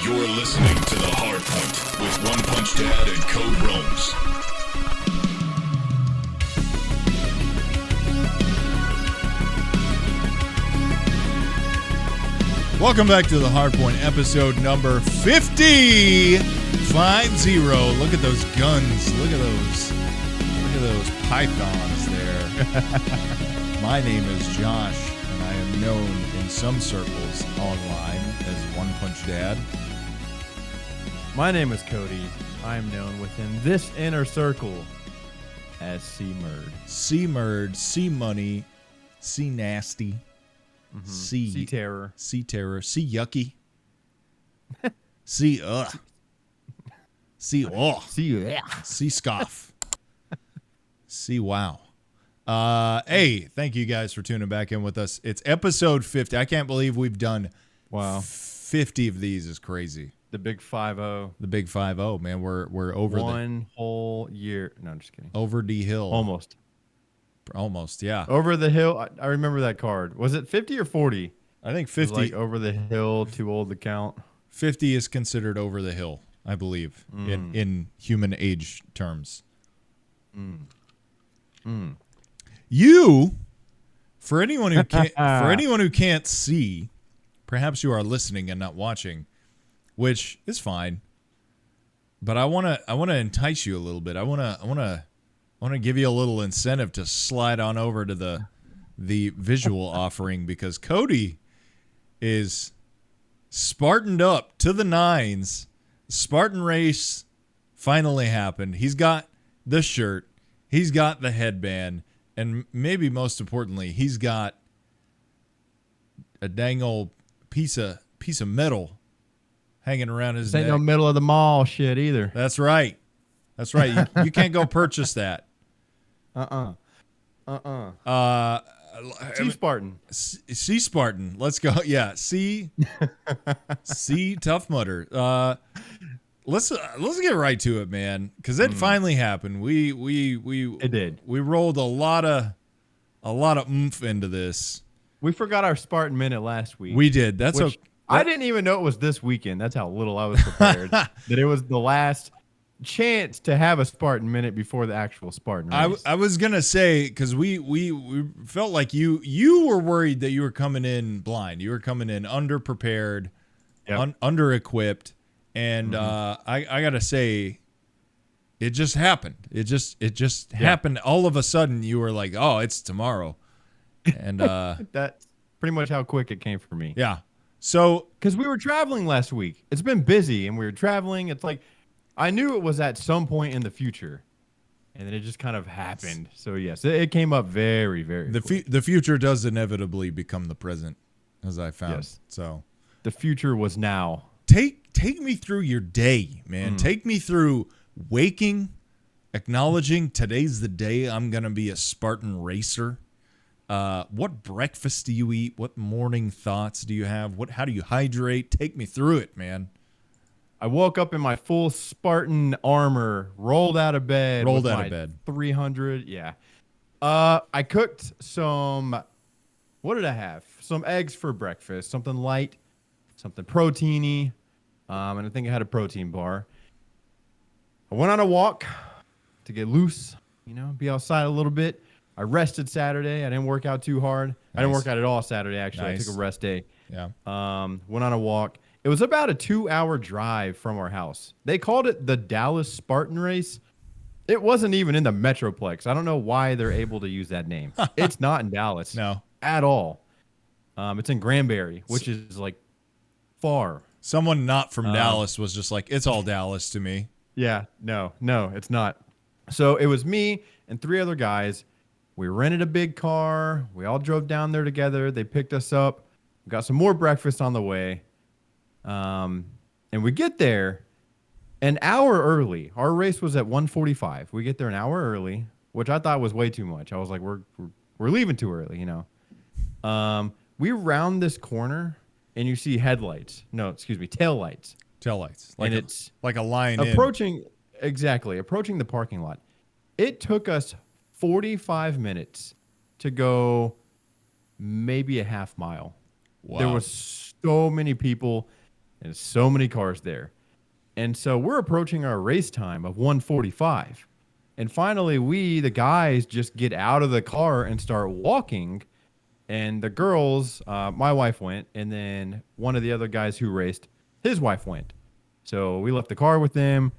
You're listening to The Hardpoint with Onexpunchxdad and Code Rome's. Welcome back to The Hardpoint, episode number 50. 50. Look at those guns. Look at those pythons there. My name is Josh, and I am known in some circles online as Onexpunchxdad. My name is Cody. I am known within this inner circle as C-Murd. C-Murd, C-Money, C-Nasty, C-Terror. C-Terror, C-Yucky, C-Ugh, C-Oh, C-Scoff, C-Wow. Hey, thank you guys for tuning back in with us. It's episode 50. I can't believe we've done 50 of these. Is crazy. The big 5-0. The big 5-0, man. We're over one whole year. No, I'm just kidding. Over the hill. Almost, yeah. Over the hill. I remember that card. Was it 50 or 40? I think 50. Like over the hill, too old to count. 50 is considered over the hill, I believe, in human age terms. You, for anyone who can't see, perhaps you are listening and not watching, which is fine. But I wanna entice you a little bit. I wanna give you a little incentive to slide on over to the visual offering, because Cody is Spartaned up to the nines. Spartan race finally happened. He's got the shirt, he's got the headband, and maybe most importantly, he's got a dang old piece of metal hanging around his neck. Ain't no middle of the mall shit either. That's right. You can't go purchase that. C-Spartan. C-Spartan. Let's go. Yeah. C Tough Mudder. Let's get right to it, man, because it finally happened. It did. We rolled a lot of oomph into this. We forgot our Spartan minute last week. We did. That's okay. I didn't even know it was this weekend. That's how little I was prepared. That it was the last chance to have a Spartan minute before the actual Spartan race. I was gonna say, because we felt like you were worried that you were coming in blind. You were coming in underprepared, under-equipped, and I gotta say, it just happened. It just happened. All of a sudden, you were like, "Oh, it's tomorrow," and that's pretty much how quick it came for me. Yeah. So, because we were traveling last week, it's been busy, and we were traveling. It's like I knew it was at some point in the future, and then it just kind of happened. So yes, it came up very, very. The future does inevitably become the present, as I found. Yes. So the future was now. Take me through your day, man. Take me through waking, acknowledging today's the day I'm gonna be a Spartan racer. What breakfast do you eat? What morning thoughts do you have? How do you hydrate? Take me through it, man. I woke up in my full Spartan armor, rolled out of bed. 300, yeah. I cooked some, what did I have? Some eggs for breakfast, something light, something proteiny, and I think I had a protein bar. I went on a walk to get loose, be outside a little bit. I rested Saturday. I didn't work out too hard. Nice. I didn't work out at all Saturday, actually. Nice. I took a rest day. Yeah. Went on a walk. It was about a 2-hour drive from our house. They called it the Dallas Spartan Race. It wasn't even in the Metroplex. I don't know why they're able to use that name. It's not in Dallas. No. At all. It's in Granbury, which is like far. Someone not from Dallas was just like, it's all Dallas to me. Yeah. No, it's not. So it was me and 3 other guys. We rented a big car. We all drove down there together. They picked us up. We got some more breakfast on the way. And we get there an hour early. Our race was at 1:45. We get there an hour early, which I thought was way too much. I was like, we're leaving too early, We round this corner and you see headlights. No, excuse me, tail lights. Like it's like a line approaching the parking lot. It took us 45 minutes to go maybe a half mile. Wow. There was so many people. and so many cars there. And so we're approaching our race time of 1:45. And finally, the guys, just get out of the car and start walking. And the girls, my wife went, and then one of the other guys who raced, his wife went. So we left the car with them.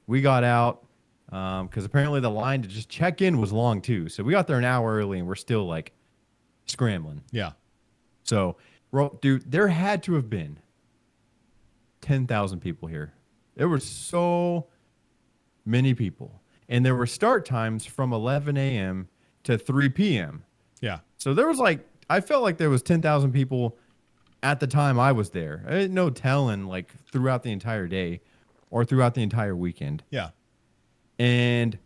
We got out because apparently the line to just check in was long too. So we got there an hour early, and we're still like scrambling. Yeah. So, dude, there had to have been 10,000 people here. There were so many people. And there were start times from 11 a.m. to 3 p.m. Yeah. So there was like, I felt like there was 10,000 people at the time I was there. I didn't know telling like throughout the entire day or throughout the entire weekend. Yeah. And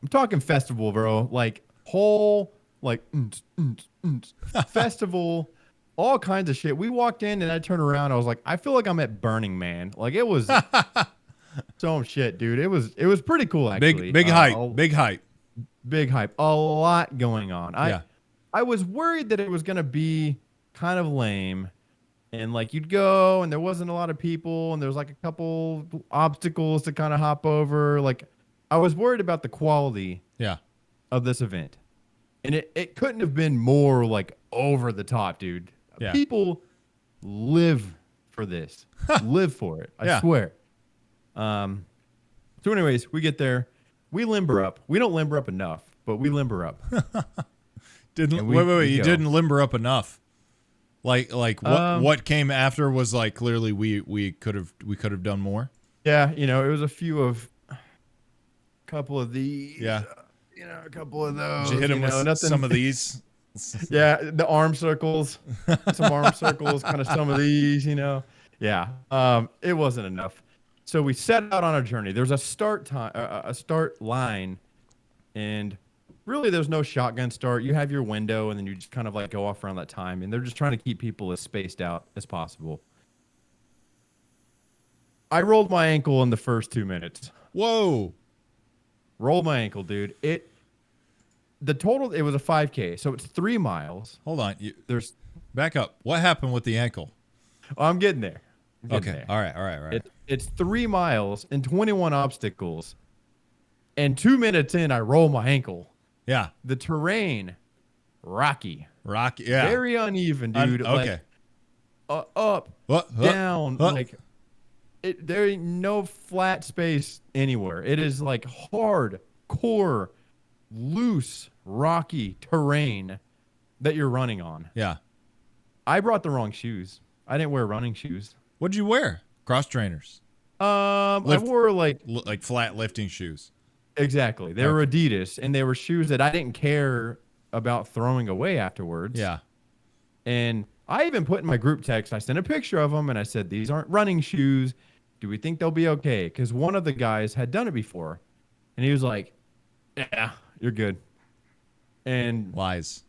I'm talking festival, bro. Like whole, like, festival, all kinds of shit. We walked in and I turned around. I was like, I feel like I'm at Burning Man. Like it was some shit, dude. It was pretty cool, actually. Big hype. Big hype. Big hype. A lot going on. Yeah. I was worried that it was going to be kind of lame. And like you'd go and there wasn't a lot of people and there was like a couple obstacles to kind of hop over. Like I was worried about the quality of this event. And it couldn't have been more like over the top, dude. Yeah. People live for this. Live for it. I swear. So anyways, we get there. We limber up. We don't limber up enough, but we limber up. Wait. You didn't limber up enough. Like what came after was like clearly we could have done more. Yeah, it was a couple of these. Yeah. A couple of those. Did you hit him with some of these? Yeah, the arm circles, some arm circles, kind of some of these. Yeah. It wasn't enough. So we set out on our journey. There's a start line, and really there's no shotgun start. You have your window, and then you just kind of like go off around that time, and they're just trying to keep people as spaced out as possible. I rolled my ankle in the first 2 minutes. Whoa. Rolled my ankle, dude. It was a 5K, so it's 3 miles. Hold on. Back up. What happened with the ankle? I'm getting there. Okay. All right. It's 3 miles and 21 obstacles. And 2 minutes in, I roll my ankle. Yeah. The terrain, rocky. Yeah. Very uneven, dude. Okay. Up, down. Like, there ain't no flat space anywhere. It is like hard, core, loose, rocky terrain that you're running on. Yeah. I brought the wrong shoes. I didn't wear running shoes. What'd you wear? Cross trainers. I wore like flat lifting shoes. Exactly. They were Adidas, and they were shoes that I didn't care about throwing away afterwards. Yeah. And I even put in my group text, I sent a picture of them, and I said, these aren't running shoes. Do we think they'll be okay? Because one of the guys had done it before, and he was like, yeah, you're good. And lies.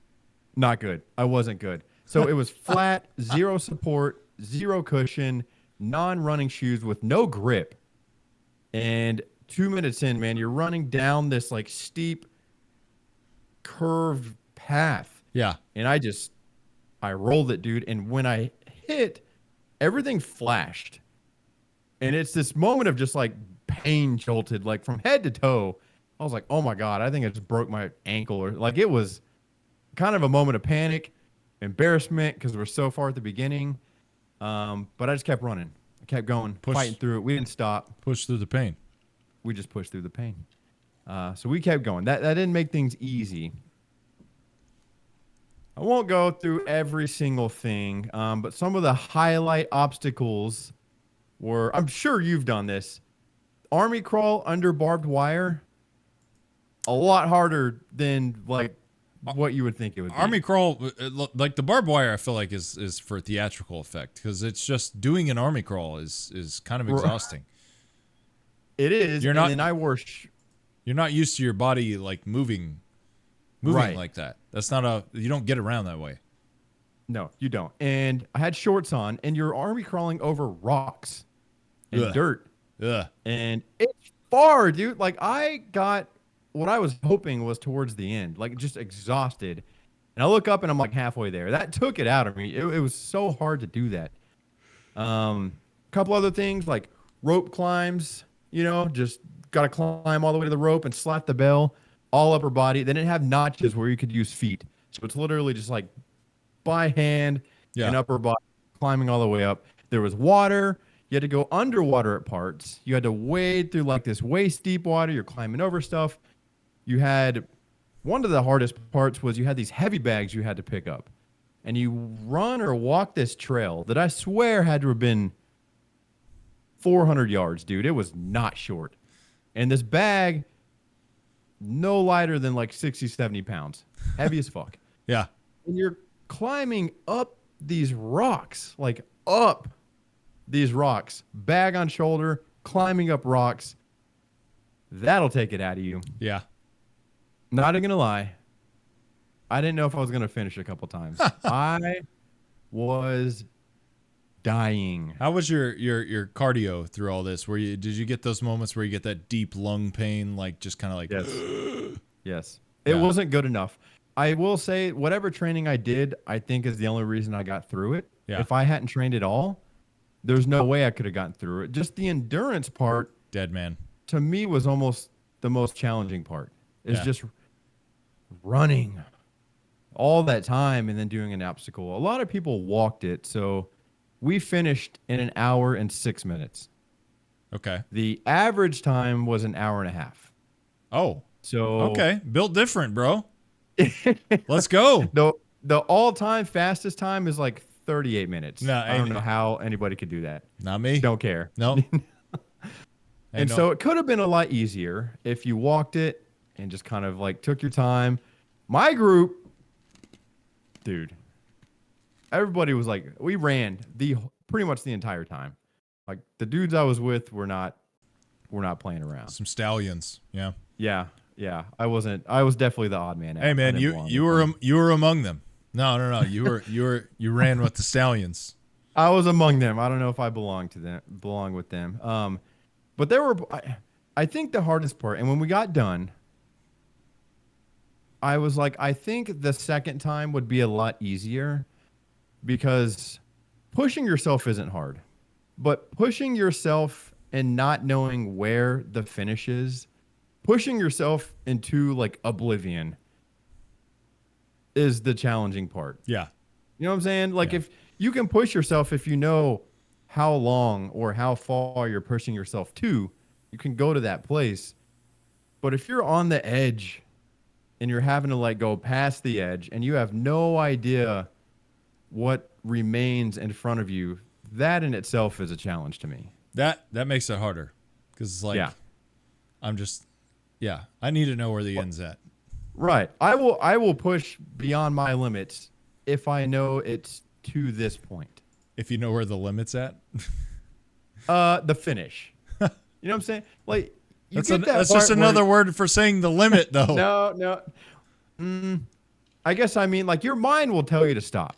Not good. I wasn't good. So it was flat, zero support, zero cushion, non-running shoes with no grip. And 2 minutes in, man, you're running down this like steep curved path. Yeah. And I rolled it, dude. And when I hit, everything flashed. And it's this moment of just like pain jolted, like from head to toe. I was like, oh my God, I think I just broke my ankle. Or like it was kind of a moment of panic, embarrassment because we're so far at the beginning. But I just kept running. I kept going, fighting through it. We didn't stop. Push through the pain. We just pushed through the pain. So we kept going. That didn't make things easy. I won't go through every single thing, but some of the highlight obstacles were, I'm sure you've done this, army crawl under barbed wire. A lot harder than like what you would think it would be. Army crawl, like the barbed wire, I feel like is for theatrical effect because it's just doing an army crawl is kind of exhausting. It is. You're not. And I wore. You're not used to your body like moving right. like that. That's not you don't get around that way. No, you don't. And I had shorts on, and you're army crawling over rocks and dirt. Yeah. And it's far, dude. Like I got what I was hoping was towards the end, like just exhausted. And I look up and I'm like halfway there. That took it out of me. It was so hard to do that. couple other things like rope climbs, just got to climb all the way to the rope and slap the bell, all upper body. They didn't have notches where you could use feet. So it's literally just like by hand and upper body climbing all the way up. There was water. You had to go underwater at parts. You had to wade through like this waist deep water. You're climbing over stuff. You had one of the hardest parts was you had these heavy bags you had to pick up. And you run or walk this trail that I swear had to have been 400 yards, dude. It was not short. And this bag, no lighter than like 60, 70 pounds. Heavy as fuck. Yeah. And you're climbing up these rocks, like up these rocks, bag on shoulder, climbing up rocks. That'll take it out of you. Yeah. Not going to lie. I didn't know if I was going to finish a couple times. I was dying. How was your cardio through all this? Did you get those moments where you get that deep lung pain, like just kind of like? Yes. Yes. It wasn't good enough. I will say whatever training I did, I think is the only reason I got through it. Yeah. If I hadn't trained at all, there's no way I could have gotten through it. Just the endurance part, Dead man. to me, was almost the most challenging part. Is just running all that time and then doing an obstacle. A lot of people walked it, so we finished in 1 hour and 6 minutes. Okay. The average time was 1 hour and a half. Oh. So okay, built different, bro. Let's go. The all-time fastest time is like 38 minutes. No, I don't know how anybody could do that. Not me. Don't care. No. And so it could have been a lot easier if you walked it and just kind of like took your time. My group, dude, everybody was like, we ran pretty much the entire time. Like the dudes I was with were not playing around. Some stallions. Yeah. Yeah. Yeah. I was definitely the odd man out. Hey man, you were among them. No. You ran with the stallions. I was among them. I don't know if I belong with them. But I think the hardest part, and when we got done, I was like, I think the second time would be a lot easier because pushing yourself isn't hard, but pushing yourself and not knowing where the finish is, pushing yourself into like oblivion is the challenging part. Yeah. You know what I'm saying? Like if you can push yourself, if you know how long or how far you're pushing yourself to, you can go to that place. But if you're on the edge and you're having to like go past the edge and you have no idea what remains in front of you, that in itself is a challenge to me. That makes it harder because it's like, I need to know where the end's at. Right. I will push beyond my limits if I know it's to this point. If you know where the limit's at? The finish. You know what I'm saying? Like, that's just another word for saying the limit, though. No. I guess I mean, like, your mind will tell you to stop.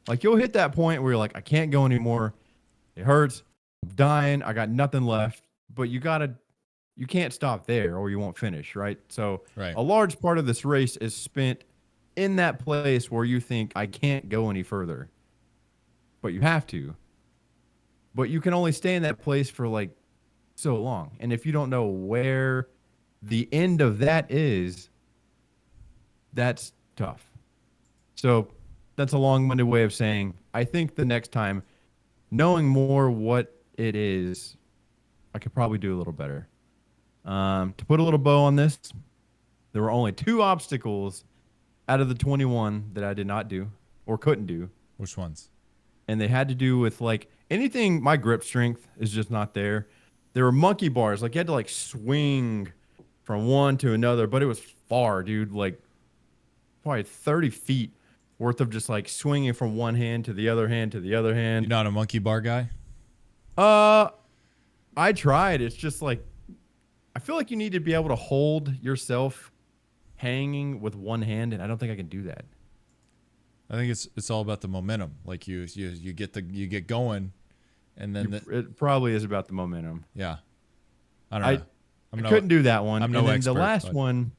Like, you'll hit that point where you're like, I can't go anymore. It hurts. I'm dying. I got nothing left. But you can't stop there or you won't finish, right? So a large part of this race is spent in that place where you think, I can't go any further. But you have to. But you can only stay in that place for like so long. And if you don't know where the end of that is, that's tough. So that's a long-winded way of saying, I think the next time, knowing more what it is, I could probably do a little better. To put a little bow on this, there were only 2 obstacles out of the 21 that I did not do or couldn't do. Which ones? And they had to do with like anything. My grip strength is just not there. There were monkey bars. Like you had to like swing from one to another, but it was far, dude. Like probably 30 feet worth of just like swinging from one hand to the other hand to the other hand. You're not a monkey bar guy? I tried. It's just like, I feel like you need to be able to hold yourself hanging with one hand, and I don't think I can do that. I think it's all about the momentum. Like you get going, and then it probably is about the momentum. Yeah, I don't know. I couldn't do that one. I'm no expert. The last one,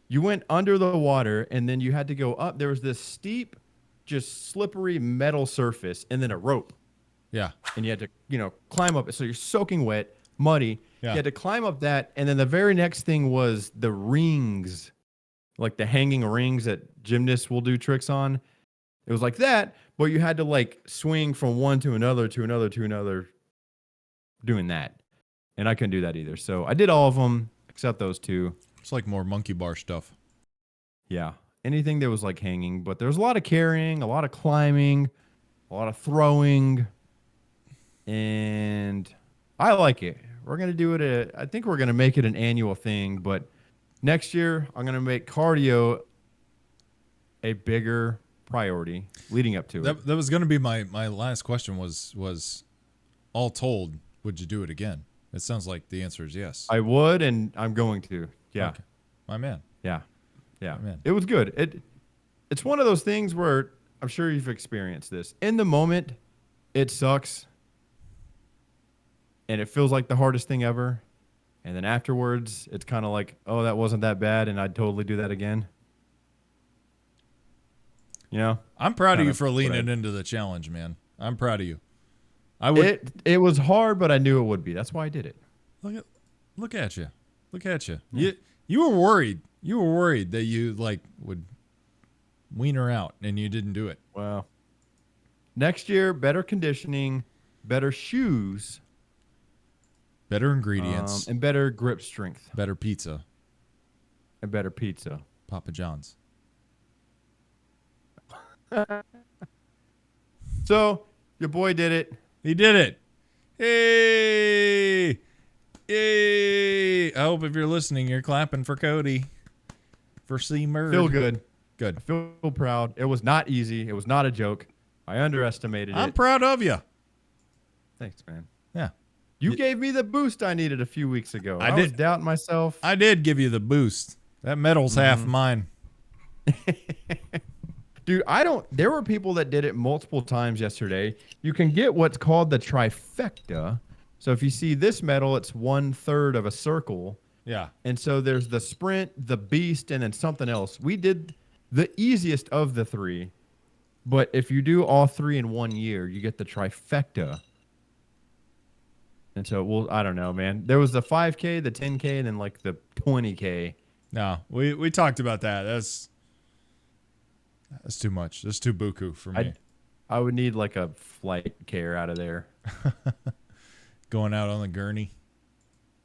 you went under the water, and then you had to go up. There was this steep, just slippery metal surface, and then a rope. Yeah. and you had to, climb up it. So you're soaking wet, muddy. Yeah. You had to climb up that, and then the very next thing was the rings, like the hanging rings that gymnasts will do tricks on. It was like that, but you had to like swing from one to another, doing that. And I couldn't do that either. So I did all of them except those two. It's like more monkey bar stuff. Yeah. Anything that was like hanging, but there was a lot of carrying, a lot of climbing, a lot of throwing. And I like it. We're going to do it. I think we're going to make it an annual thing, but next year I'm going to make cardio a bigger priority leading up to it. That was going to be my last question was all told, would you do it again? It sounds like the answer is yes. I would, and I'm going to. Yeah. Okay. My man. Yeah. Yeah. Man. It was good. It's one of those things where I'm sure you've experienced this. In the moment, it sucks. And it feels like the hardest thing ever. And then afterwards, it's kind of like, oh, that wasn't that bad, and I'd totally do that again. I'm proud of you for what leaning into the challenge, man. I'm proud of you. I would. It was hard, but I knew it would be. That's why I did it. Look at you. Look at you. Yeah. You were worried. You were worried that you would wean her out, and you didn't do it. Well, next year, better conditioning, better shoes, Better ingredients, and better grip strength, better pizza, and better pizza. Papa John's. So your boy did it. He did it. Hey! Yay! I hope if you're listening, you're clapping for Cody. For C-Murd. Feel good. Good. I feel proud. It was not easy. It was not a joke. I underestimated it. I'm proud of you. Thanks, man. Yeah. You gave me the boost I needed a few weeks ago. I was did. doubting myself. I did give you the boost. That medal's half mine. Dude, there were people that did it multiple times yesterday. You can get what's called the trifecta. So if you see this medal, it's 1/3 of a circle. Yeah. And so there's the sprint, the beast, and then something else. We did the easiest of the three. But if you do all three in 1 year, you get the trifecta. And so, I don't know, man. There was the 5K, the 10K, and then like the 20K. No, we talked about that. That's too much. That's too buku for me. I would need like a flight care out of there. Going out on the gurney.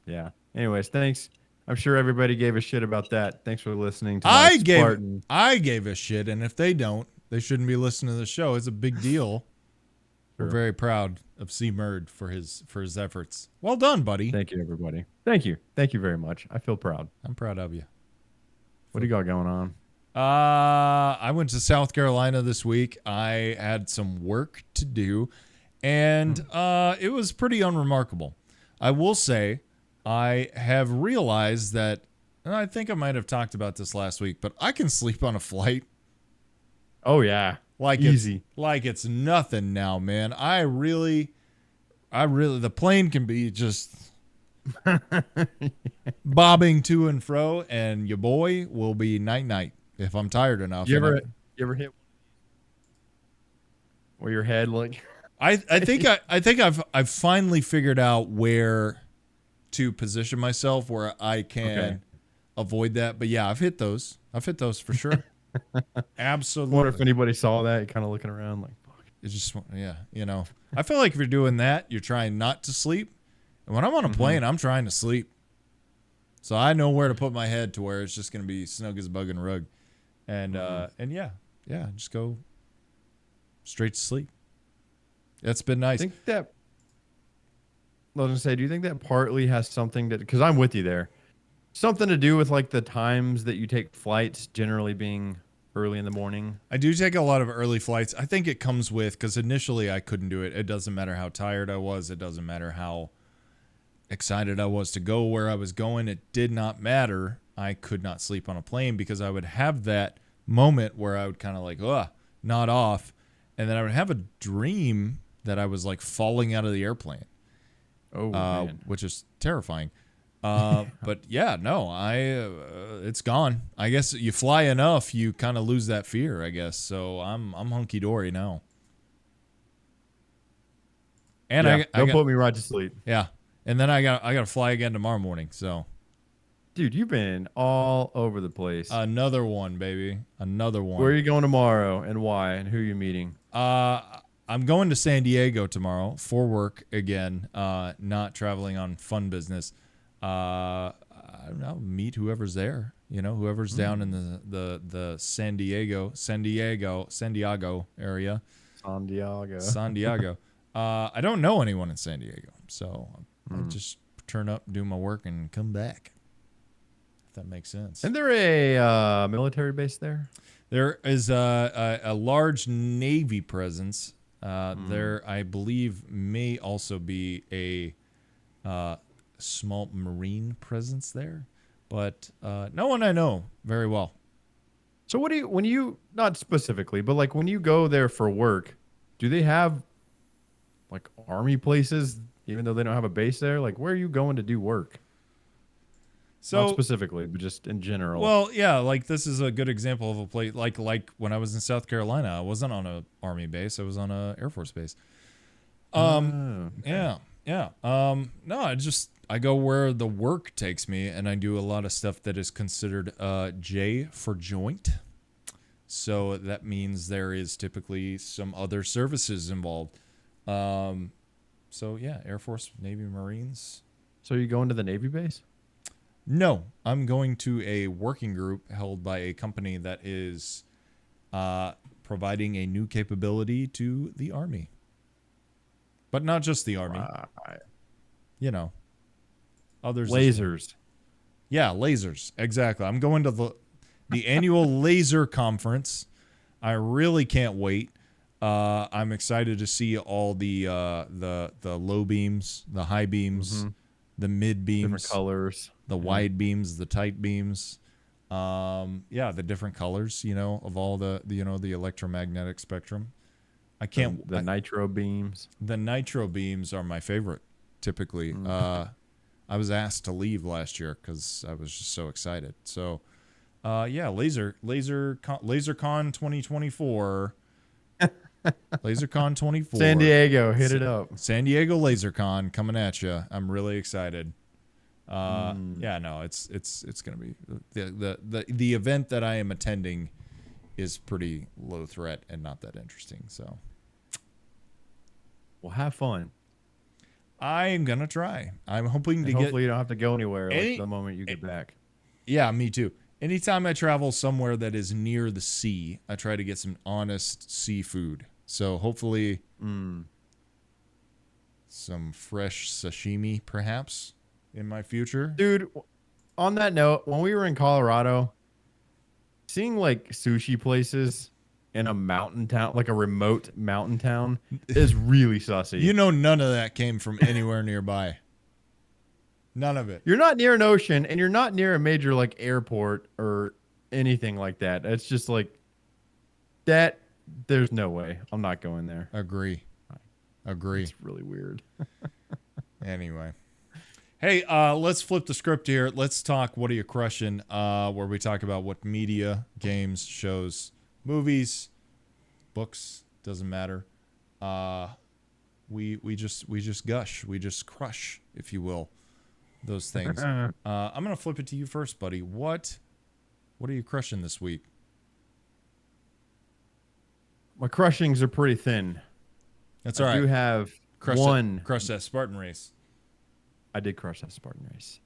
Yeah. Anyways, thanks. I'm sure everybody gave a shit about that. Thanks for listening to my Spartan. I gave a shit, and if they don't, they shouldn't be listening to the show. It's a big deal. We're very proud of C-Murd for his efforts. Well done, buddy. Thank you, everybody. Thank you. Thank you very much. I feel proud. I'm proud of you. What do you got going on? I went to South Carolina this week. I had some work to do, and it was pretty unremarkable. I will say I have realized that, and I think I might have talked about this last week, but I can sleep on a flight. Oh, yeah. Easy. Like it's nothing now, man. I really, the plane can be just bobbing to and fro, and your boy will be night if I'm tired enough. You ever hit where your head like? I think I've finally figured out where to position myself where I can avoid that. But yeah, I've hit those for sure. Absolutely. I wonder if anybody saw that. You're kind of looking around like, fuck. It's just, yeah, I feel like if you're doing that, you're trying not to sleep. And when I'm on a plane, I'm trying to sleep. So I know where to put my head to where it's just going to be snug as a bug and a rug. And yeah, just go straight to sleep. That's been nice. I was going to say, do you think that partly has something to, because I'm with you there, something to do with like the times that you take flights generally being early in the morning? I do take a lot of early flights. I think it comes with, because initially I couldn't do it. It doesn't matter how tired I was. It doesn't matter how excited I was to go where I was going. It did not matter. I could not sleep on a plane because I would have that moment where I would kind of like, nod off. And then I would have a dream that I was like falling out of the airplane. Oh, man. Which is terrifying. But yeah, no, it's gone. I guess you fly enough, you kind of lose that fear, I guess. So I'm hunky dory now. And Yeah, I don't got put me right to sleep. yeah, and then I got to fly again tomorrow morning. So Dude, you've been all over the place. another one, baby, another Where are one. you going tomorrow and why and who are you meeting? I'm going to San Diego tomorrow for work again. Not traveling on fun business. I don't know, meet whoever's there. You know, whoever's down in the San Diego area. San Diego. San Diego. I don't know anyone in San Diego, so I just turn up, do my work, and come back. If that makes sense. Isn't there a military base there? There is a large Navy presence. There, I believe, may also be a small Marine presence there, but no one I know very well. So what do you, when you, not specifically, but like when you go there for work, do they have like army places, even though they don't have a base there? Like where are you going to do work? So Not specifically, but just in general. well, yeah, like this is a good example of a place like when I was in South Carolina, I wasn't on a army base, I was on a Air Force base. Okay. Yeah. No, I go where the work takes me, and I do a lot of stuff that is considered J for joint. So that means there is typically some other services involved. So yeah, Air Force, Navy, Marines. So you going to the Navy base? No, I'm going to a working group held by a company that is providing a new capability to the Army. But not just the Army. You know, others. Lasers. Yeah, lasers. Exactly. I'm going to the annual laser conference. I really can't wait. I'm excited to see all the low beams, the high beams, the mid beams, Different colors, the wide beams, the tight beams. Yeah, the different colors, you know, of all the electromagnetic spectrum. I can't. The nitro beams. The nitro beams are my favorite. Typically, I was asked to leave last year because I was just so excited. So, yeah, LaserCon 2024. LaserCon 24. San Diego, hit it up. San Diego LaserCon coming at you. I'm really excited. Yeah, no, it's gonna be the event that I am attending is pretty low threat and not that interesting. So, well, have fun. I'm gonna try. I'm hoping to Hopefully you don't have to go anywhere Any- the moment you get back. Yeah, me too. Anytime I travel somewhere that is near the sea, I try to get some honest seafood. So hopefully some fresh sashimi, perhaps, in my future. Dude, on that note, when we were in Colorado, seeing like sushi places in a mountain town, like a remote mountain town, is really sussy. You know, none of that came from anywhere nearby. None of it. You're not near an ocean, and you're not near a major like airport or anything like that. It's just like that. There's no way. I'm not going there. Agree. It's really weird. Anyway. Hey, let's flip the script here. Let's talk What Are You Crushing? Where we talk about what media, games, shows, movies, books, doesn't matter. We just gush. We just crush, if you will, those things. I'm gonna flip it to you first, buddy. What are you crushing this week? My crushings are pretty thin. That's all right. I do have Crush one. Crush that Spartan race. I did crush that Spartan race.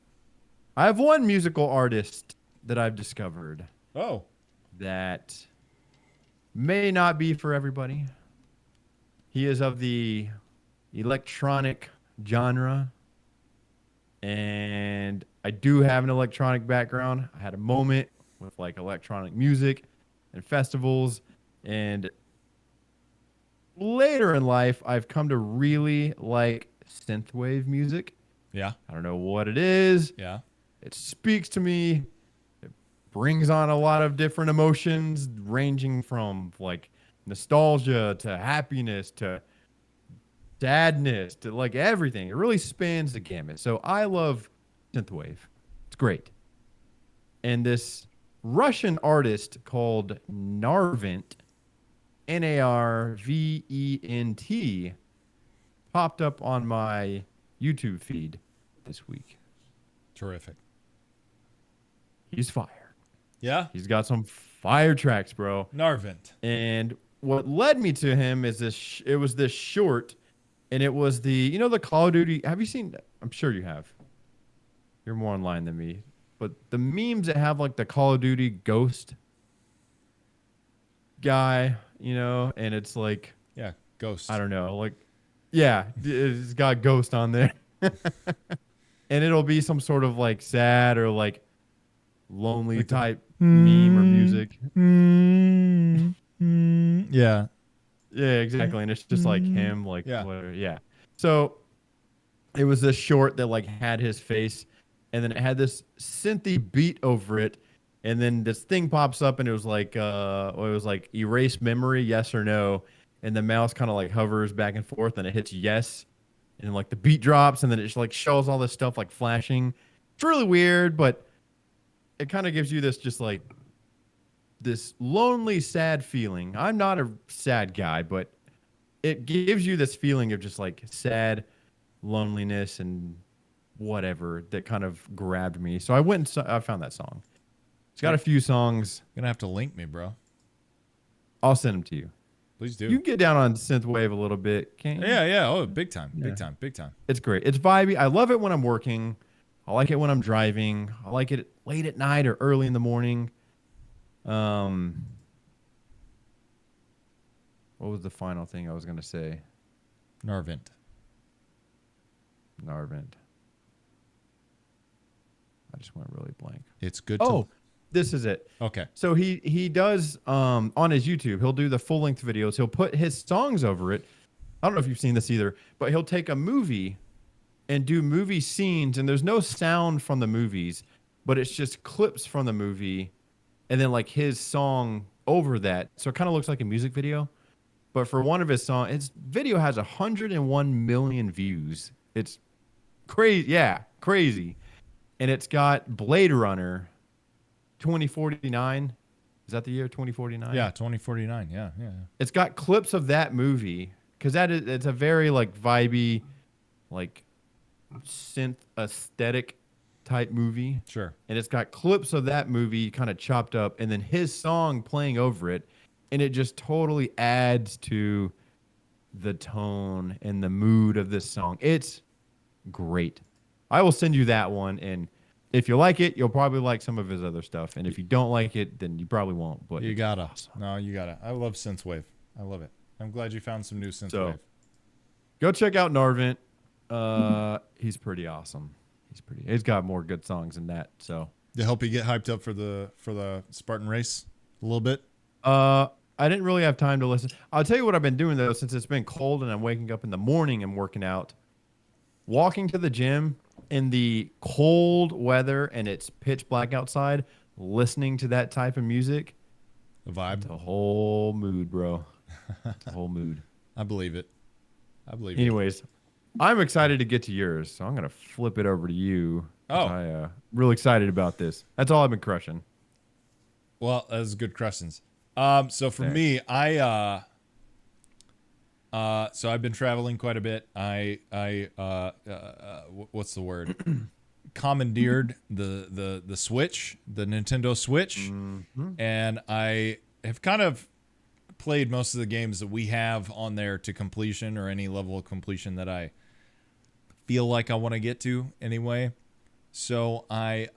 I have one musical artist that I've discovered Oh. that may not be for everybody. He is of the electronic genre, and I do have an electronic background. I had a moment with like electronic music and festivals, and later in life, I've come to really like synthwave music. Yeah. I don't know what it is. Yeah. It speaks to me. It brings on a lot of different emotions, ranging from like nostalgia to happiness to sadness to like everything. It really spans the gamut. So I love synthwave. It's great. And this Russian artist called Narvent, Narvent, popped up on my YouTube feed this week. Terrific. He's fire. Yeah. He's got some fire tracks, bro. Narvent. And what led me to him is this. It was this short, and it was the the Call of Duty. Have you seen? I'm sure you have. You're more online than me, but the memes that have like the Call of Duty ghost guy, and it's like Yeah. Ghost. I don't know, like yeah, it's got ghost on there, and it'll be some sort of like sad or like lonely Like type meme or music. Yeah. Yeah, exactly. And it's just like him, like Yeah. whatever. Yeah. So it was this short that like had his face, and then it had this synthy beat over it, and then this thing pops up, and it was like erase memory, yes or no, and the mouse kind of like hovers back and forth, and it hits yes, and like the beat drops, and then it just like shows all this stuff like flashing. It's really weird, but it kind of gives you this just like this lonely, sad feeling. I'm not a sad guy, but it gives you this feeling of just like sad loneliness and whatever that kind of grabbed me. So I went and I found that song. It's got a few songs. You're gonna have to link me, bro. I'll send them to you. Please do. You can get down on synthwave a little bit, can't you? Yeah. Oh, big time. Yeah. Big time. It's great. It's vibey. I love it when I'm working. I like it when I'm driving. I like it late at night or early in the morning. What was the final thing I was gonna say? Narvent. Narvent. I just went really blank. It's good Oh, this is it. Okay. So he does on his YouTube, he'll do the full length videos. He'll put his songs over it. I don't know if you've seen this either, but he'll take a movie and do movie scenes, and there's no sound from the movies, but it's just clips from the movie, and then like his song over that. So it kind of looks like a music video. But for one of his songs, his video has 101 million views. It's crazy. Yeah, crazy. And it's got Blade Runner 2049. Is that the year 2049? Yeah, 2049. Yeah. It's got clips of that movie because it's a very like vibey, like synth aesthetic type movie. Sure. And it's got clips of that movie kind of chopped up, and then his song playing over it, and it just totally adds to the tone and the mood of this song. It's great. I will send you that one, and if you like it, you'll probably like some of his other stuff. And if you don't like it, then you probably won't. But You it's gotta. awesome. No, you gotta. I love synthwave. I love it. I'm glad you found some new synthwave. So, go check out Narvent. He's pretty awesome. He's got more good songs than that. So To help you get hyped up for the Spartan race a little bit. I didn't really have time to listen. I'll tell you what I've been doing though, since it's been cold and I'm waking up in the morning and working out, walking to the gym in the cold weather and it's pitch black outside, listening to that type of music. The vibe. It's a whole mood, bro. It's a whole mood. I believe it. Anyways, I'm excited to get to yours, so I'm gonna flip it over to you. Oh. I'm really excited about this. That's all I've been crushing. Well, that's good questions. So for me, so I've been traveling quite a bit. What's the word? Commandeered the Switch, the Nintendo Switch, and I have kind of played most of the games that we have on there to completion, or any level of completion that I feel like I want to get to anyway. So I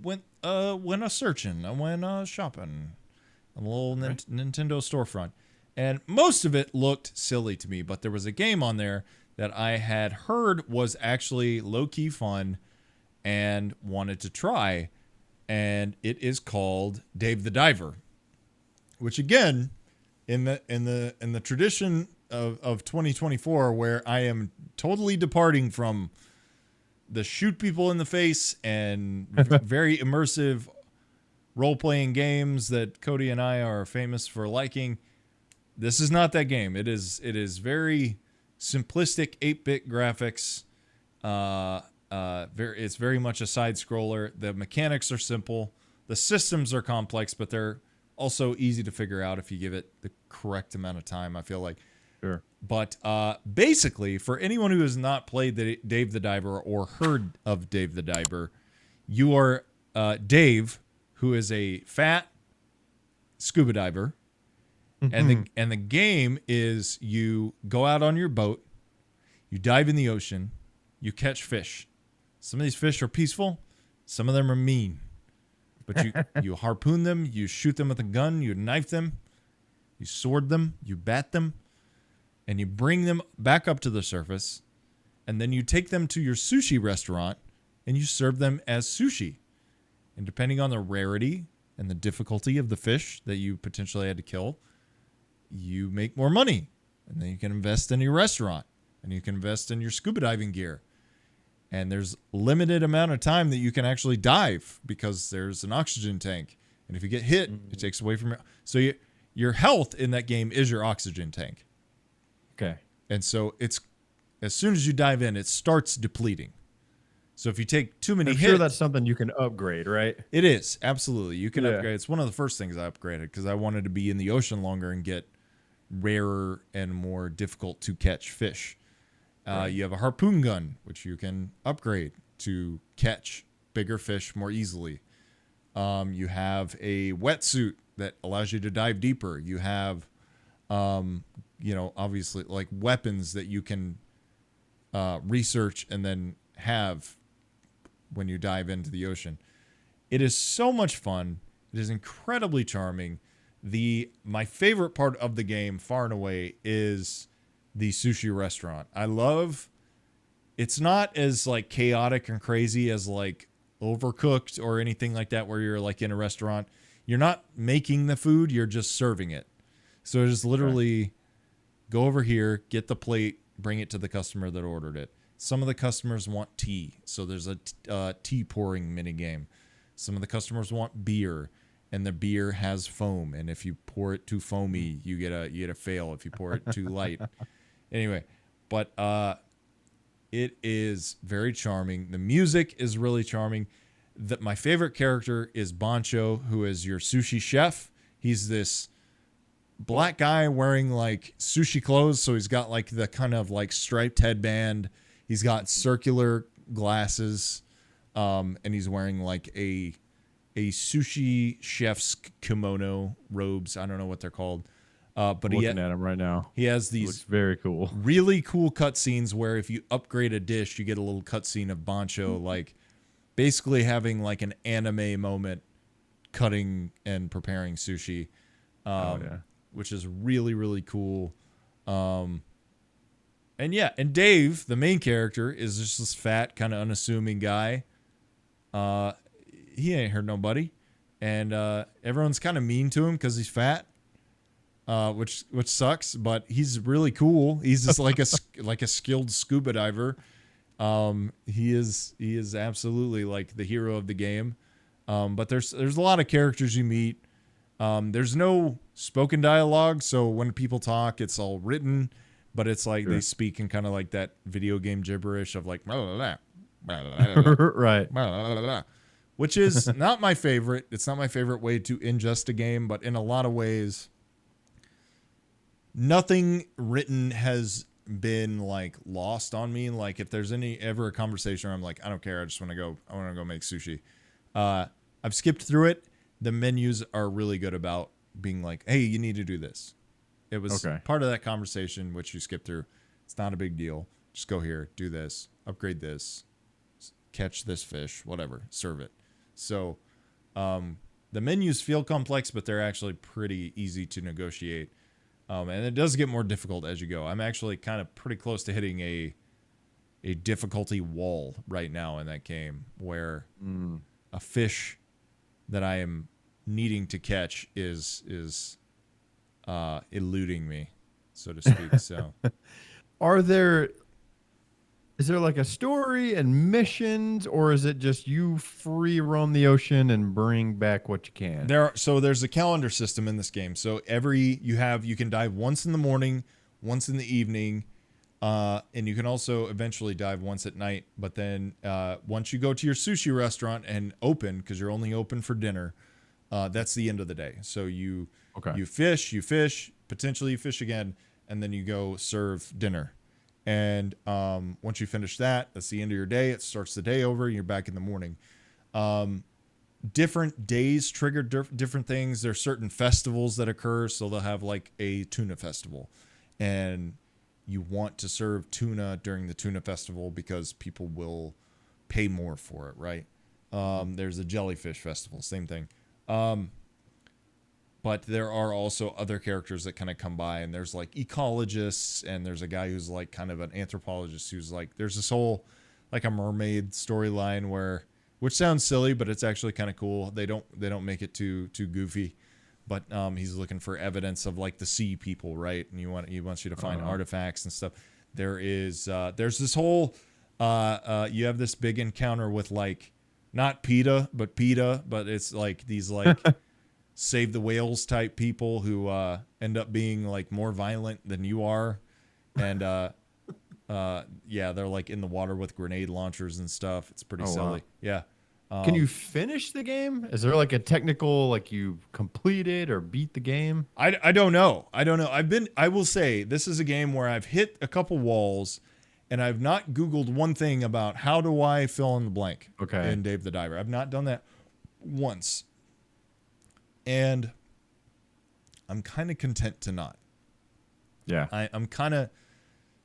went a searching. I went shopping on a little Nintendo storefront, and most of it looked silly to me. But there was a game on there that I had heard was actually low key fun and wanted to try, and it is called Dave the Diver, which again, in the tradition of 2024, where I am totally departing from the shoot people in the face and very immersive role-playing games that Cody and I are famous for liking. This is not that game. It is very simplistic 8-bit graphics. It's very much a side scroller. The mechanics are simple. The systems are complex, but they're also easy to figure out if you give it the correct amount of time. I feel like Sure. But basically, for anyone who has not played Dave the Diver or heard of Dave the Diver, you are Dave, who is a fat scuba diver, and the game is you go out on your boat, you dive in the ocean, you catch fish. Some of these fish are peaceful, some of them are mean, but you harpoon them, you shoot them with a gun, you knife them, you sword them, you bat them, and you bring them back up to the surface, and then you take them to your sushi restaurant and you serve them as sushi. And depending on the rarity and the difficulty of the fish that you potentially had to kill, you make more money. And then you can invest in your restaurant, and you can invest in your scuba diving gear. And there's limited amount of time that you can actually dive because there's an oxygen tank. And if you get hit, it takes away from your... So your health in that game is your oxygen tank. Okay. And so it's... As soon as you dive in, it starts depleting. So if you take too many I'm hits... sure that's something you can upgrade, right? It is. Absolutely. You can upgrade. It's one of the first things I upgraded because I wanted to be in the ocean longer and get rarer and more difficult to catch fish. You have a harpoon gun, which you can upgrade to catch bigger fish more easily. You have a wetsuit that allows you to dive deeper. You have, obviously like weapons that you can research and then have when you dive into the ocean. It is so much fun. It is incredibly charming. My favorite part of the game, far and away, is the sushi restaurant. It's not as like chaotic and crazy as like Overcooked or anything like that, where you're like in a restaurant. You're not making the food, you're just serving it. So just literally go over here, get the plate, bring it to the customer that ordered it. Some of the customers want tea, so there's a tea pouring mini game. Some of the customers want beer, and the beer has foam, and if you pour it too foamy, you get a fail. If you pour it too light, anyway. But it is very charming. The music is really charming. My favorite character is Bancho, who is your sushi chef. He's this black guy wearing like sushi clothes, so he's got like the kind of like striped headband. He's got circular glasses, and he's wearing like a sushi chef's kimono robes. I don't know what they're called. But looking at him right now. He has Looks these very cool, really cool cutscenes where if you upgrade a dish, you get a little cutscene of Bancho, like basically having like an anime moment, cutting and preparing sushi, which is really, really cool. And Dave, the main character, is just this fat, kind of unassuming guy. He ain't hurt nobody, and everyone's kind of mean to him because he's fat, which sucks. But he's really cool. He's just like a skilled scuba diver. He is absolutely like the hero of the game. But there's a lot of characters you meet. There's no spoken dialogue, so when people talk, it's all written. But it's like they speak in kind of like that video game gibberish of like, blah, blah, blah, blah, blah, blah, right? blah, blah, blah, blah, which is not my favorite. It's not my favorite way to ingest a game, but in a lot of ways, nothing written has been like lost on me. Like if there's ever a conversation where I'm like, I don't care. I want to go make sushi. I've skipped through it. The menus are really good about being like, hey, you need to do this. It was part of that conversation, which you skip through. It's not a big deal. Just go here, do this, upgrade this, catch this fish, whatever, serve it. So the menus feel complex, but they're actually pretty easy to negotiate. And it does get more difficult as you go. I'm actually kind of pretty close to hitting a difficulty wall right now in that game where a fish that I am needing to catch is eluding me, so to speak. So is there like a story and missions, or is it just you free roam the ocean and bring back what you can? There's a calendar system in this game. So you can dive once in the morning, once in the evening, and you can also eventually dive once at night. But then once you go to your sushi restaurant and open, because you're only open for dinner, that's the end of the day. So you fish, potentially you fish again, and then you go serve dinner. And once you finish that, that's the end of your day. It starts the day over. And you're back in the morning. Different days trigger different things. There's certain festivals that occur. So they'll have like a tuna festival, and you want to serve tuna during the tuna festival because people will pay more for it, right? There's a jellyfish festival, same thing. But there are also other characters that kind of come by, and there's like ecologists, and there's a guy who's like kind of an anthropologist who's like, there's this whole like a mermaid storyline which sounds silly, but it's actually kind of cool. They don't make it too goofy, but he's looking for evidence of like the sea people, right? And he wants you to find artifacts and stuff. There's this whole you have this big encounter with like not PETA, but it's like these like save the whales type people who end up being like more violent than you are, and yeah, they're like in the water with grenade launchers and stuff. It's pretty silly. Wow. Yeah. Can you finish the game? Is there like a technical, like you completed or beat the game? I don't know. I will say this is a game where I've hit a couple walls, and I've not Googled one thing about how do I fill in the blank in Dave the Diver. I've not done that once. And I'm kind of content to not. Yeah.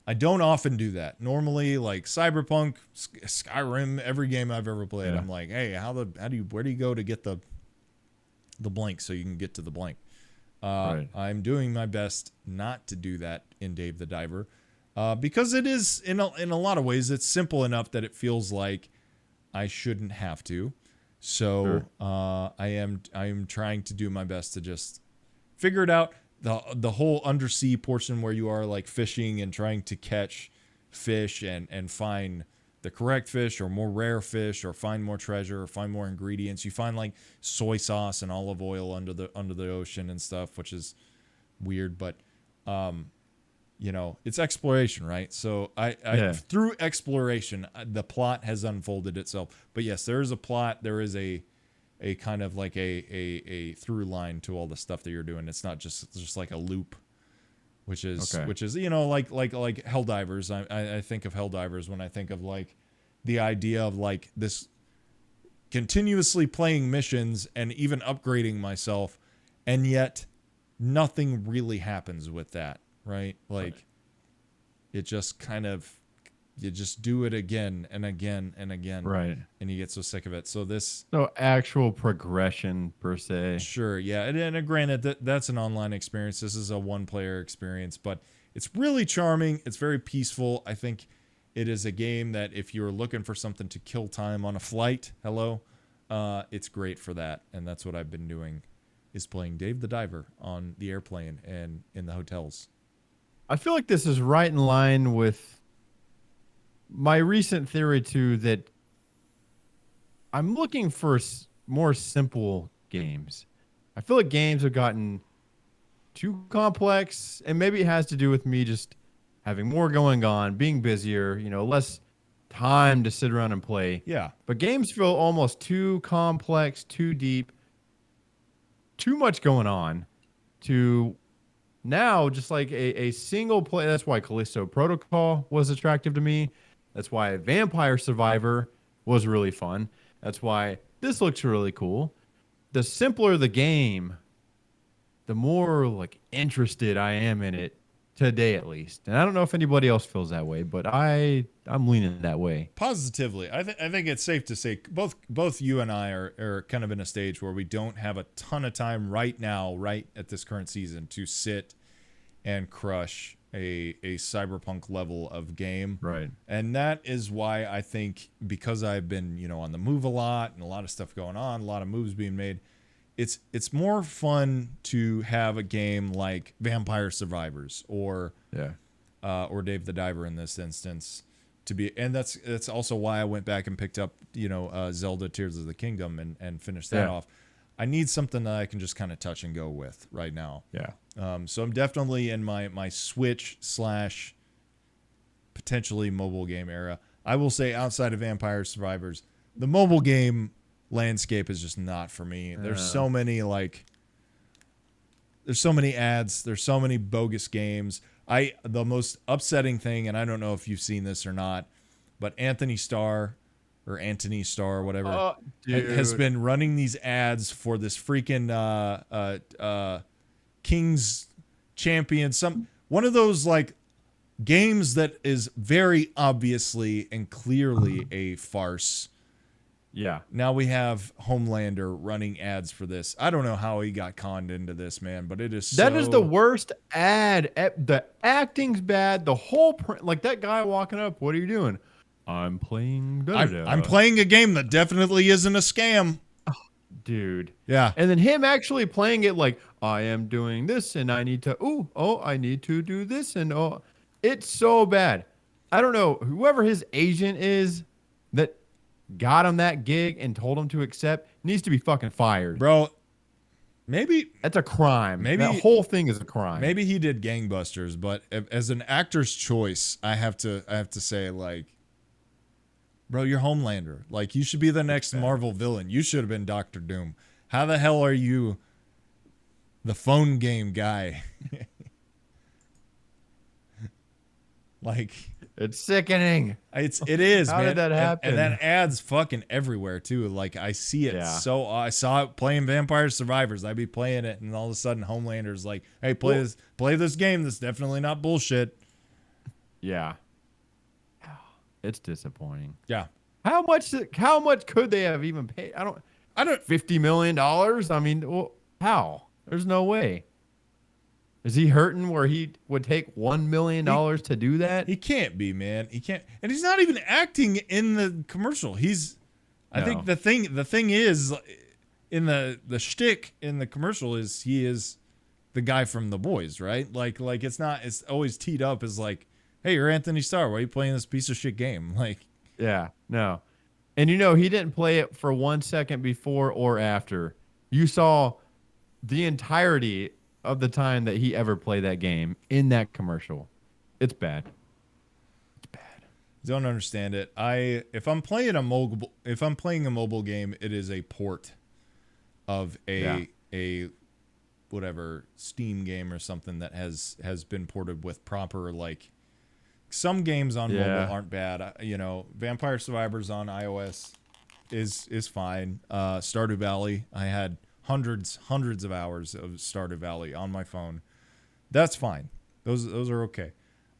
I don't often do that. Normally, like Cyberpunk, Skyrim, every game I've ever played, I'm like, hey, where do you go to get the blank so you can get to the blank? Right. I'm doing my best not to do that in Dave the Diver, because it is in a lot of ways it's simple enough that it feels like I shouldn't have to. So I am trying to do my best to just figure it out. The whole undersea portion where you are like fishing and trying to catch fish and find the correct fish or more rare fish or find more treasure or find more ingredients. You find like soy sauce and olive oil under the ocean and stuff, which is weird, but you know, it's exploration, right? So I through exploration, the plot has unfolded itself. But yes, there is a plot. There is a kind of like a through line to all the stuff that you're doing. It's not just like a loop, which is you know, like Helldivers. I think of Helldivers when I think of like the idea of like this continuously playing missions and even upgrading myself, and yet nothing really happens with that, right? Like it just kind of, you just do it again and again and again. Right. And you get so sick of it. So no actual progression per se. Sure. Yeah. And granted, that's an online experience. This is a one-player experience, but it's really charming. It's very peaceful. I think it is a game that if you're looking for something to kill time on a flight, it's great for that. And that's what I've been doing, is playing Dave the Diver on the airplane and in the hotels. I feel like this is right in line with my recent theory too, that I'm looking for more simple games. I feel like games have gotten too complex, and maybe it has to do with me just having more going on, being busier, you know, less time to sit around and play. Yeah. But games feel almost too complex, too deep, too much going on to now just like a single play. That's why Callisto Protocol was attractive to me. That's why Vampire Survivor was really fun. That's why this looks really cool. The simpler the game, the more like interested I am in it today, at least. And I don't know if anybody else feels that way, but I'm leaning that way. Positively. I think it's safe to say both you and I are kind of in a stage where we don't have a ton of time right now, right at this current season, to sit and crush a cyberpunk level of game. Right. And that is why I think, because I've been, you know, on the move a lot and a lot of stuff going on, a lot of moves being made, it's more fun to have a game like Vampire Survivors or Dave the Diver in this instance to be, and that's also why I went back and picked up, you know, Zelda Tears of the Kingdom and finished that off. I need something that I can just kind of touch and go with right now. Yeah. So I'm definitely in my Switch / potentially mobile game era. I will say, outside of Vampire Survivors, the mobile game landscape is just not for me. There's so many ads. There's so many bogus games. The most upsetting thing, and I don't know if you've seen this or not, but Anthony Starr, whatever, has Dude. been running these ads for this freaking King's Champion, one of those like games that is very obviously and clearly a farce. Yeah. Now we have Homelander running ads for this. I don't know how he got conned into this, man, but it is That is the worst ad. The acting's bad. The whole like that guy walking up. What are you doing? I'm playing. I'm playing a game that definitely isn't a scam, dude. Yeah, and then him actually playing it like I am doing this, and I need to. I need to do this, and it's so bad. I don't know whoever his agent is that got him that gig and told him to accept needs to be fucking fired, bro. Maybe that's a crime. Maybe that whole thing is a crime. Maybe he did gangbusters, but as an actor's choice, I have to say, like, bro, you're Homelander. Like, you should be the next Marvel villain. You should have been Doctor Doom. How the hell are you the phone game guy? Like, it's sickening. It is, How man. did that happen? And that ad's fucking everywhere too. Like, I see it. So I saw it playing Vampire Survivors. I'd be playing it, and all of a sudden, Homelander's like, "Hey, play this game. That's definitely not bullshit." Yeah, it's disappointing. Yeah. How much could they have even paid? I don't. $50 million. I mean, how? There's no way. Is he hurting where he would take $1 million to do that? He can't be, man. He can't, and he's not even acting in the commercial. I think the thing is, in the shtick in the commercial is he is the guy from The Boys, right? Like it's always teed up as like, hey, you're Anthony Starr. Why are you playing this piece of shit game? Like, yeah, no, and he didn't play it for 1 second before or after. You saw the entirety of the time that he ever played that game in that commercial. It's bad. It's bad. Don't understand it. If I'm playing a mobile game, it is a port of a whatever Steam game or something that has been ported with proper, like, some games on mobile aren't bad. Vampire Survivors on iOS is fine. Stardew Valley, I had hundreds of hours of Stardew Valley on my phone. That's fine. Those are okay.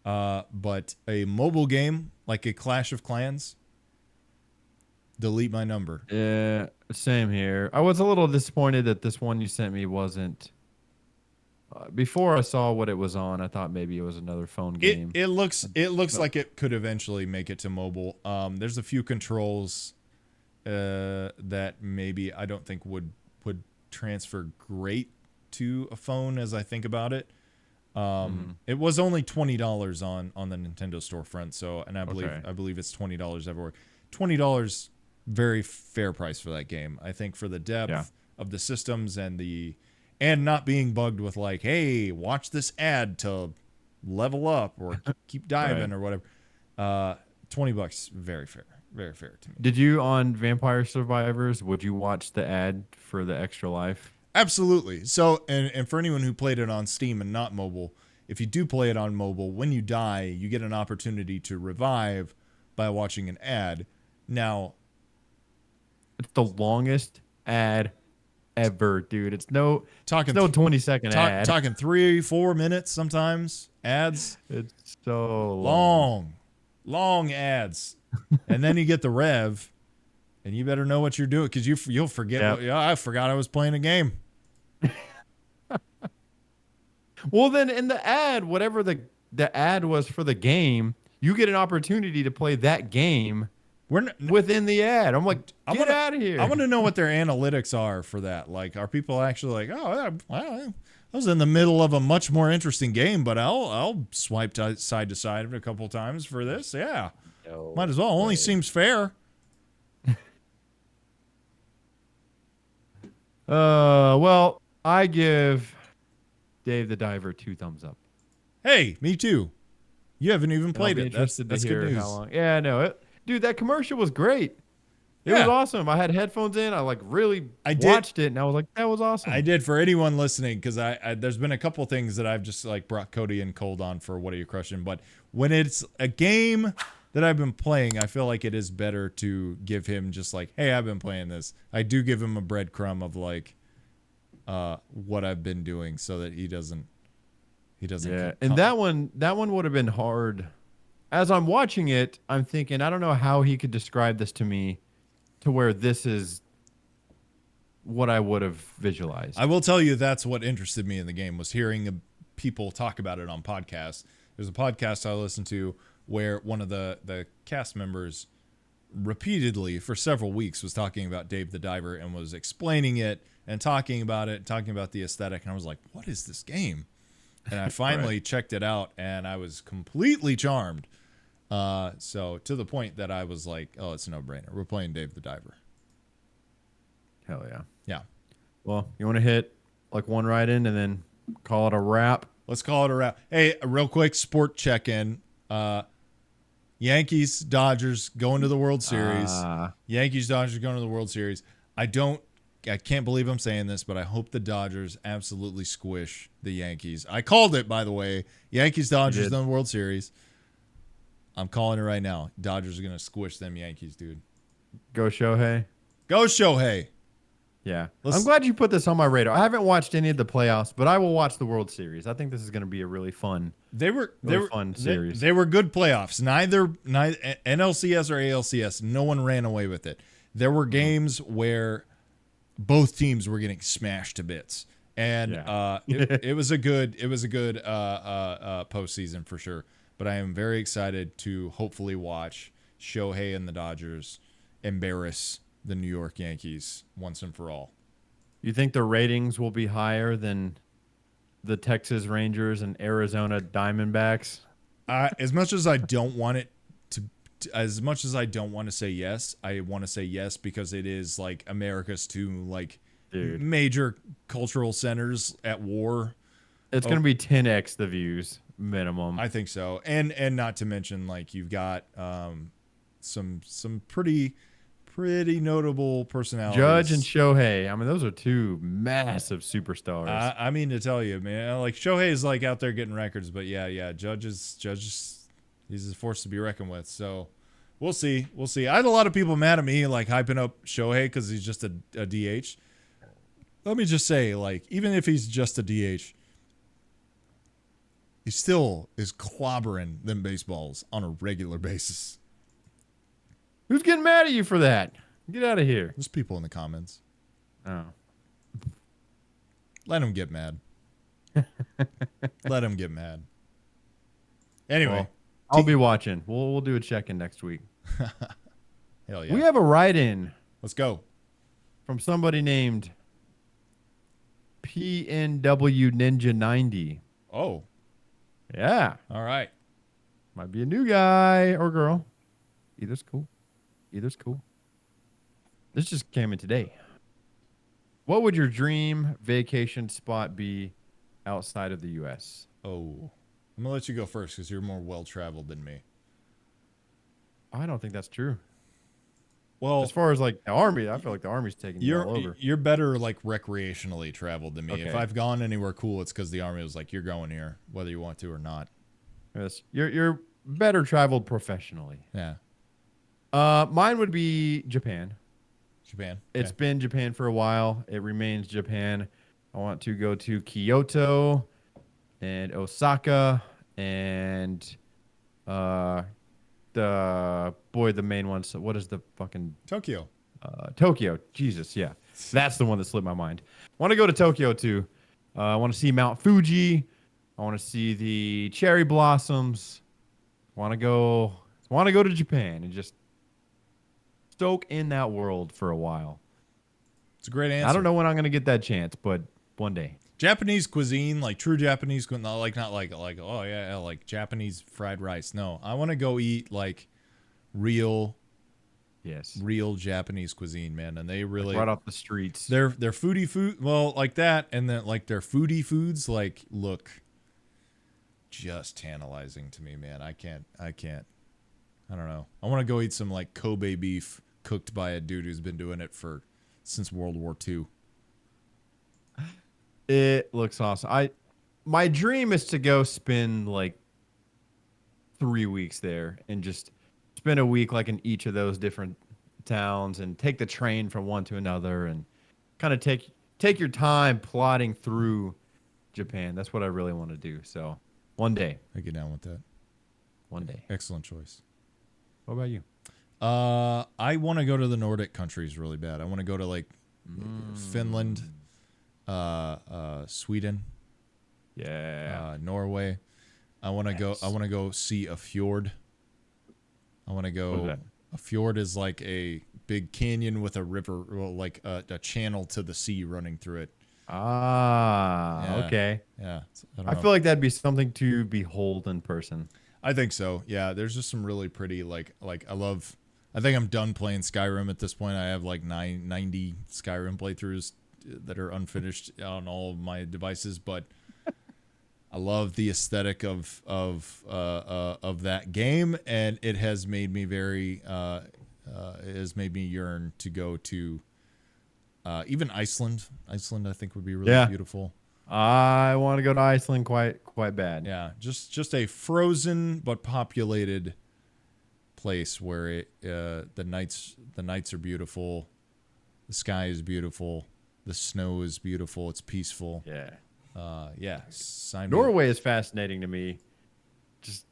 But a mobile game like a Clash of Clans, delete my number. Yeah, same here. I was a little disappointed that this one you sent me wasn't. Before I saw what it was on, I thought maybe it was another phone game. It looks like it could eventually make it to mobile. There's a few controls that maybe I don't think would transfer great to a phone as I think about it. It was only $20 on the Nintendo storefront, and I believe it's $20 everywhere. $20, very fair price for that game. I think for the depth of the systems and not being bugged with like, hey, watch this ad to level up or keep diving or whatever. $20, very fair. Very fair to me. Did you, on Vampire Survivors, would you watch the ad for the extra life? Absolutely. So, and for anyone who played it on Steam and not mobile, if you do play it on mobile, when you die, you get an opportunity to revive by watching an ad. Now, it's the longest ad ever, dude. It's no 20-second ad. Talking 3-4 minutes sometimes. Ads. It's so long ads. And then you get the rev, and you better know what you're doing because you'll forget. I forgot I was playing a game. Well, then in the ad, whatever the ad was for the game, you get an opportunity to play that game within the ad. I'm like, get out of here. I want to know what their analytics are for that. Like, are people actually like, I was in the middle of a much more interesting game, but I'll swipe side to side a couple times for this. Yeah. No, might as well. Only seems fair. Well, I give Dave the Diver 2 thumbs up. Hey, me too. You haven't even played it. That's good news. How long. Yeah, no, dude, that commercial was great. It was awesome. I had headphones in. I like really watched it, and I was like, that was awesome. I did. For anyone listening, because I there's been a couple things that I've just like brought Cody and Cold on for What Are You Crushing? But when it's a game that I've been playing, I feel like it is better to give him just like, hey, I've been playing this. I do give him a breadcrumb of like what I've been doing so that he doesn't. Yeah, and that one would have been hard. As I'm watching it, I'm thinking, I don't know how he could describe this to me to where this is what I would have visualized. I will tell you that's what interested me in the game was hearing people talk about it on podcasts. There's a podcast I listened to where one of the cast members repeatedly for several weeks was talking about Dave the Diver and was explaining it and talking about the aesthetic. And I was like, what is this game? And I finally checked it out and I was completely charmed. So to the point that I was like, oh, it's a no-brainer. We're playing Dave the Diver. Hell yeah. Yeah. Well, you want to hit like one right in and then call it a wrap? Let's call it a wrap. Hey, a real quick sport check-in. Yankees, Dodgers going to the World Series. Yankees, Dodgers going to the World Series. I can't believe I'm saying this, but I hope the Dodgers absolutely squish the Yankees. I called it, by the way. Yankees, Dodgers in the World Series. I'm calling it right now. Dodgers are going to squish them Yankees, dude. Go Shohei. Go Shohei. Yeah. I'm glad you put this on my radar. I haven't watched any of the playoffs, but I will watch the World Series. I think this is going to be a really fun fun series. They were good playoffs. Neither NLCS or ALCS, no one ran away with it. There were games where both teams were getting smashed to bits. And it was a good postseason for sure. But I am very excited to hopefully watch Shohei and the Dodgers embarrass the New York Yankees once and for all. You think the ratings will be higher than the Texas Rangers and Arizona Diamondbacks? As much as I don't want it as much as I don't want to say yes, I want to say yes because it is like America's two like major cultural centers at war. It's going to be 10x the views minimum. I think so. And not to mention like you've got some pretty notable personalities. Judge and Shohei. I mean, those are two massive superstars. I mean to tell you, man, like Shohei is like out there getting records, but yeah, Judge is he's a force to be reckoned with. So we'll see. I had a lot of people mad at me like hyping up Shohei because he's just a DH. Let me just say, like, even if he's just a DH, he still is clobbering them baseballs on a regular basis. Who's getting mad at you for that? Get out of here. There's people in the comments. Oh. Let them get mad. Let them get mad. Anyway. Well, I'll be watching. We'll do a check-in next week. Hell yeah. We have a write-in. Let's go. From somebody named PNW Ninja 90. Oh. Yeah. All right. Might be a new guy or girl. Either's cool. This just came in today. What would your dream vacation spot be outside of the U.S.? Oh. I'm going to let you go first because you're more well-traveled than me. I don't think that's true. Well, as far as like the Army, I feel like the Army's taking you all over. You're better like recreationally traveled than me. Okay. If I've gone anywhere cool, it's because the Army was like, you're going here, whether you want to or not. Yes. You're better traveled professionally. Yeah. Mine would be Japan. Japan. It's been Japan for a while. It remains Japan. I want to go to Kyoto and Osaka and the main one. So what is the fucking Tokyo? Tokyo. Jesus, yeah. That's the one that slipped my mind. I want to go to Tokyo too. I want to see Mount Fuji. I want to see the cherry blossoms. I want to go to Japan and just stoke in that world for a while. It's a great answer. I don't know when I'm going to get that chance, but one day. Japanese cuisine, like true Japanese cuisine, not like oh yeah, like Japanese fried rice. No, I want to go eat like real Japanese cuisine, man. And they really like right off the streets. Their foodie food, well, like that, and then like their foodie foods, like look just tantalizing to me, man. I can't. I don't know. I want to go eat some like Kobe beef cooked by a dude who's been doing it since World War II. It looks awesome. My dream is to go spend like 3 weeks there and just spend a week like in each of those different towns and take the train from one to another and kind of take your time plotting through Japan. That's what I really want to do. So one day. I get down with that. One day. Excellent choice. What about you? I want to go to the Nordic countries really bad. I want to go to like Finland, Sweden, Norway. I want to go. I want to go see a fjord. I want to go. What is that? A fjord is like a big canyon with a river, well, like a channel to the sea running through it. Yeah. Okay. Yeah. I feel like that'd be something to behold in person. I think so. Yeah. There's just some really pretty, like I think I'm done playing Skyrim at this point. I have like 90 Skyrim playthroughs that are unfinished on all of my devices, but I love the aesthetic of that game, and it has made me yearn to go to even Iceland. Iceland, I think, would be really beautiful. I want to go to Iceland quite bad. Yeah, just a frozen but populated place where the nights are beautiful, the sky is beautiful, the snow is beautiful, it's peaceful. Yeah. Sign Norway is fascinating to me. Just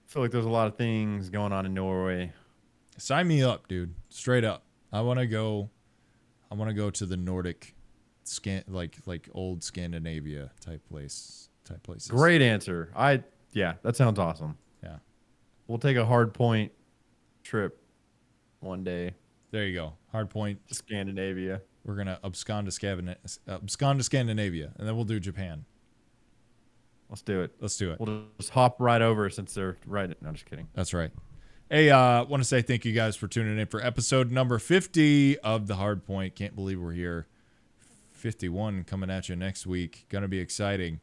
feel like there's a lot of things going on in Norway. Sign me up, dude. Straight up. I want to go to the Nordic like old Scandinavia type places. Great answer. That sounds awesome. Yeah. We'll take a hard point trip one day. There you go. Hard point to Scandinavia. We're gonna abscond to Scandinavia, and then we'll do Japan. Let's do it. We'll just hop right over since they're right. No, just kidding. That's right. Hey, I want to say thank you guys for tuning in for episode number 50 of The Hardpoint. Can't believe we're here. 51 coming at you next week. Gonna be exciting.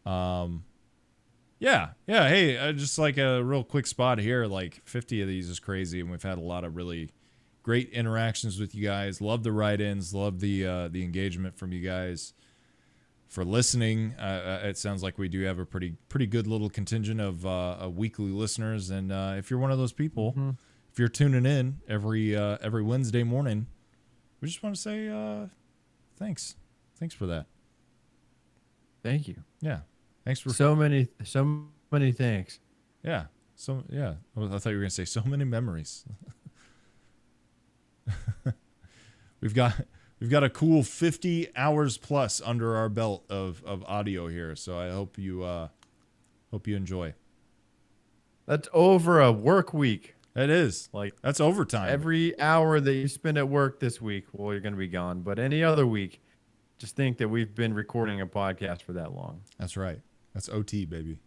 Yeah. Hey, just like a real quick spot here. Like 50 of these is crazy, and we've had a lot of really great interactions with you guys. Love the write-ins. Love the engagement from you guys for listening. It sounds like we do have a pretty good little contingent of weekly listeners. And if you're one of those people, if you're tuning in every Wednesday morning, we just want to say thanks. Thanks for that. Thank you. Yeah. Thanks for so many thanks. Yeah. I thought you were gonna say so many memories. We've got a cool 50 hours plus under our belt of audio here, so I hope you enjoy. That's over a work week. It is. Like that's overtime. Every hour that you spend at work this week, well, you're going to be gone. But any other week, just think that we've been recording a podcast for that long. That's right. That's OT, baby.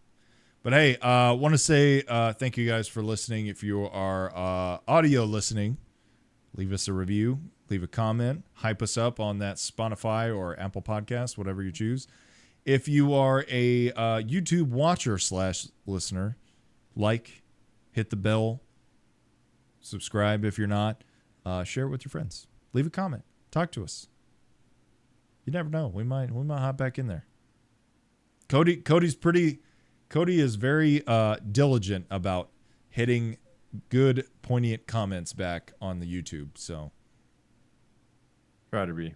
But hey, want to say thank you guys for listening. If you are audio listening, leave us a review, leave a comment, hype us up on that Spotify or Apple Podcast, whatever you choose. If you are a YouTube watcher / listener, hit the bell, subscribe if you're not, share it with your friends, leave a comment, talk to us. You never know, we might hop back in there. Cody is very diligent about hitting good poignant comments back on the YouTube, so try to be.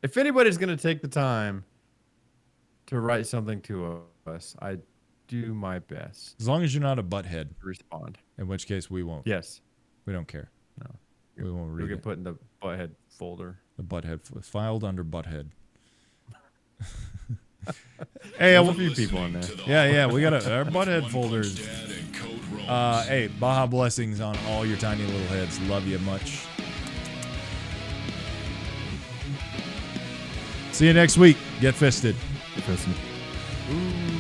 If anybody's going to take the time to write something to us, I do my best. As long as you're not a butthead. Respond. In which case we won't. Yes. We don't care. No. We won't read it. You'll get put in the butthead folder. The butthead filed under butthead. Hey, a few people in there. Yeah, we got our butthead folders. Hey, Baja blessings on all your tiny little heads. Love you much. See you next week. Get fisted. Get fisted. Ooh.